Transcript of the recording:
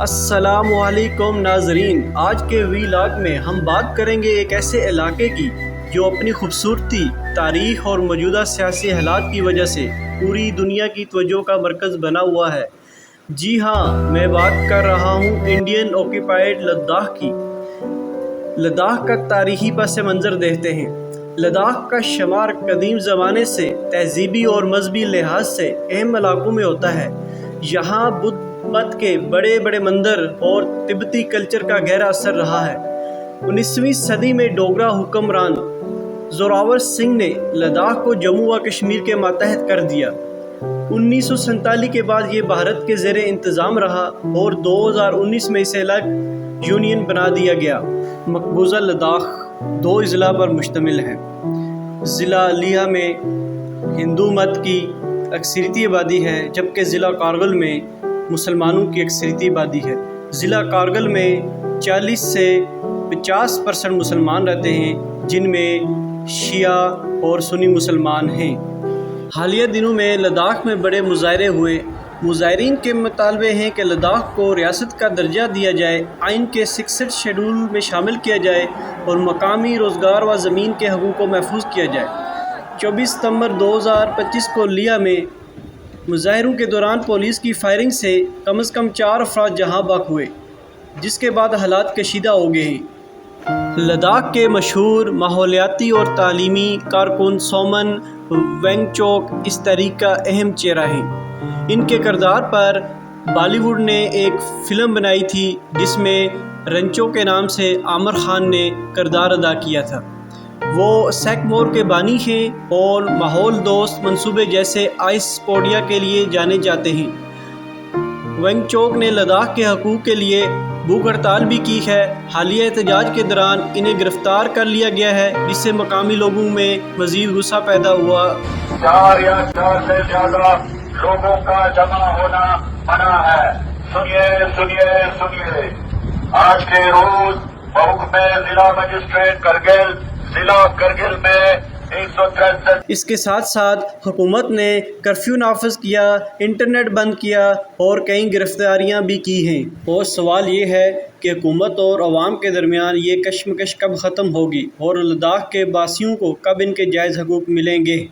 السلام علیکم ناظرین، آج کے ویلاگ میں ہم بات کریں گے ایک ایسے علاقے کی جو اپنی خوبصورتی، تاریخ اور موجودہ سیاسی حالات کی وجہ سے پوری دنیا کی توجہ کا مرکز بنا ہوا ہے۔ جی ہاں، میں بات کر رہا ہوں انڈین آکوپائیڈ لداخ کی۔ لداخ کا تاریخی پس منظر دیکھتے ہیں۔ لداخ کا شمار قدیم زمانے سے تہذیبی اور مذہبی لحاظ سے اہم علاقوں میں ہوتا ہے۔ یہاں بدھ مت کے بڑے بڑے مندر اور تبتی کلچر کا گہرا اثر رہا ہے۔ 19ویں صدی میں ڈوگرا حکمران زوراور سنگھ نے لداخ کو جموں و کشمیر کے ماتحت کر دیا۔ 1947 کے بعد یہ بھارت کے زیر انتظام رہا اور 2019 میں اسے الگ یونین بنا دیا گیا۔ مقبوضہ لداخ 2 اضلاع پر مشتمل ہے۔ ضلع لیہ میں ہندو مت کی اکثریتی آبادی ہے، جبکہ ضلع کارگل میں مسلمانوں کی اکثریتی آبادی ہے۔ ضلع کارگل میں 40 سے 50% مسلمان رہتے ہیں، جن میں شیعہ اور سنی مسلمان ہیں۔ حالیہ دنوں میں لداخ میں بڑے مظاہرے ہوئے۔ مظاہرین کے مطالبے ہیں کہ لداخ کو ریاست کا درجہ دیا جائے، آئین کے 66 شیڈول میں شامل کیا جائے اور مقامی روزگار و زمین کے حقوق کو محفوظ کیا جائے۔ 24 ستمبر 2025 کو لیہ میں مظاہروں کے دوران پولیس کی فائرنگ سے کم از کم 4 افراد جاں بحق ہوئے، جس کے بعد حالات کشیدہ ہو گئے ہیں۔ لداخ کے مشہور ماحولیاتی اور تعلیمی کارکن سومن وانگچوک اس تحریک کا اہم چہرہ ہیں۔ ان کے کردار پر بالی ووڈ نے ایک فلم بنائی تھی جس میں رنچو کے نام سے عامر خان نے کردار ادا کیا تھا۔ وہ سیک مور کے بانی ہیں اور ماحول دوست منصوبے جیسے آئس پوڈیا کے لیے جانے جاتے ہیں۔ وانگچوک نے لداخ کے حقوق کے لیے بھوک ہڑتال بھی کی ہے۔ حالیہ احتجاج کے دوران انہیں گرفتار کر لیا گیا ہے، جس سے مقامی لوگوں میں مزید غصہ پیدا ہوا۔ 4 یا 4 سے زیادہ لوگوں کا جمع ہونا منع ہے۔ سنیے سنیے سنیے، آج کے روز بحکم ضلع مجسٹریٹ کرگل، ضلع کرگل میں 163۔ اس کے ساتھ ساتھ حکومت نے کرفیو نافذ کیا، انٹرنیٹ بند کیا اور کئی گرفتاریاں بھی کی ہیں۔ اور سوال یہ ہے کہ حکومت اور عوام کے درمیان یہ کشمکش کب ختم ہوگی اور لداخ کے باسیوں کو کب ان کے جائز حقوق ملیں گے؟